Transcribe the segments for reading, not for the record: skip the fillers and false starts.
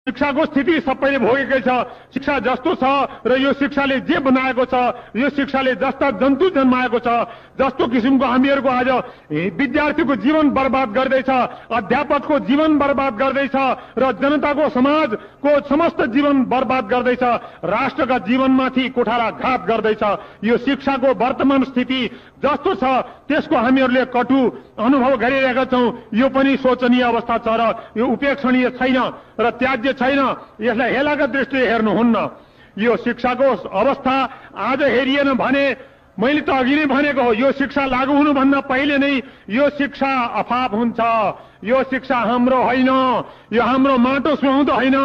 शिक्षाको स्थिति सबैले भोगेकै छ। शिक्षा जस्तो छ र यो शिक्षाले जे बनाएको छ, यो शिक्षाले जस्ता जन्तु जन्माएको छ, जस्तो किसिमको हामीहरूको आज विद्यार्थीको जीवन बर्बाद गर्दैछ, अध्यापकको जीवन बर्बाद गर्दैछ र जनताको समाजको समस्त जीवन बर्बाद गर्दैछ, राष्ट्रका जीवनमाथि कुठाराघात गर्दैछ। यो शिक्षाको वर्तमान स्थिति जस्तो छ त्यसको हामीहरूले कटु अनुभव गरिरहेका छौं। यो पनि शोचनीय अवस्था छ र यो उपेक्षणीय छैन र त्याज्य छैन। यसलाई हेलाका दृष्टिले हेर्नुहुन्न। यो शिक्षाको अवस्था आज हेरिएन भने मैले त अघि नै भनेको हो, यो शिक्षा लागू हुनुभन्दा पहिले नै यो शिक्षा अफाप हुन्छ। यो शिक्षा हाम्रो होइन, यो हाम्रो माटो सुहाउँदो होइन,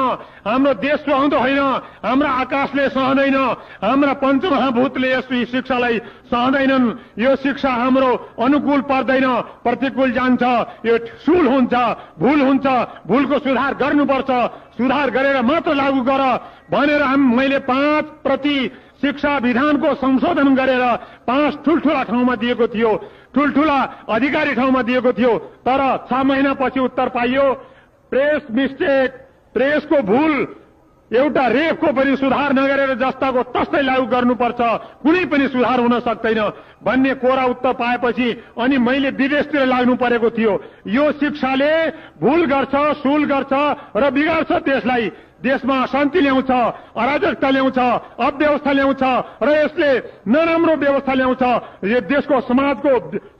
हाम्रो देश सुहाउँदो होइन, हाम्रो आकाशले सहँदैन, हाम्रा पञ्चमहाभूतले यस शिक्षालाई सहँदैनन्। यो शिक्षा हाम्रो अनुकूल पर्दैन, प्रतिकूल जान्छ। यो सुल हुन्छ, भूल हुन्छ, भूलको सुधार गर्नुपर्छ। सुधार गरेर मात्र लागू गर भनेर मैले 5 शिक्षा विधानको संशोधन गरेर 5 ठूल्ठूला ठाउँमा दिएको थियो, ठूल्ठूला अधिकारी ठाउँमा दिएको थियो। तर 6 महिनापछि उत्तर पाइयो, प्रेस मिस्टेक, प्रेसको भूल, एउटा रेफको पनि सुधार नगरेर जस्ताको तस्तै लागू गर्नुपर्छ, कुनै पनि सुधार हुन सक्दैन भन्ने कोरा उत्तर पाएपछि अनि मैले विदेशतिर लाग्नु परेको थियो। यो शिक्षाले भूल गर्छ, सुल गर्छ र बिगार्छ देशलाई। देशमा अशान्ति ल्याउँछ, अराजकता ल्याउँछ, अव्यवस्था ल्याउँछ र यसले नराम्रो व्यवस्था ल्याउँछ। यो देशको समाजको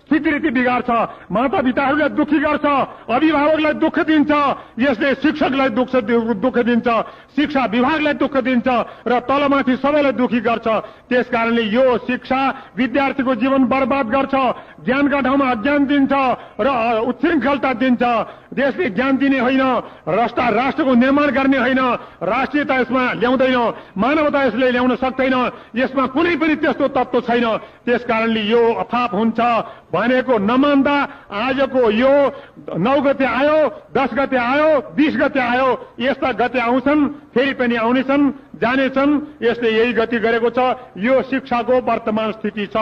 स्थितिरीति बिगार्छ, माता पिताहरूलाई दुखी गर्छ, अभिभावकलाई दुःख दिन्छ, यसले शिक्षकलाई दुःख दिन्छ, शिक्षा विभागलाई दुःख दिन्छ र तलमाथि सबैलाई दुखी गर्छ। त्यसकारणले यो शिक्षा विद्यार्थीको जीवन बर्बाद गर्छ, ज्ञानका ठाउँमा अज्ञान दिन्छ र उच्छृङ्खलता दिन्छ। देशले ज्ञान दिने होइन, राष्ट्रको निर्माण गर्ने होइन, राष्ट्रियता यसमा ल्याउँदैन, मानवता यसले ल्याउन सक्दैन, यसमा कुनै पनि त्यस्तो तत्त्व छैन। त्यसकारणले यो अफाप हुन्छ भनेको नमान्दा आजको यो 9 गते आयो, 10 गते आयो, 20 गते आयो, यस्ता गते आउँछन्, फेरि पनि आउनेछन्, जानेछन्। यसले यही गति गरेको छ। यो शिक्षाको वर्तमान स्थिति छ।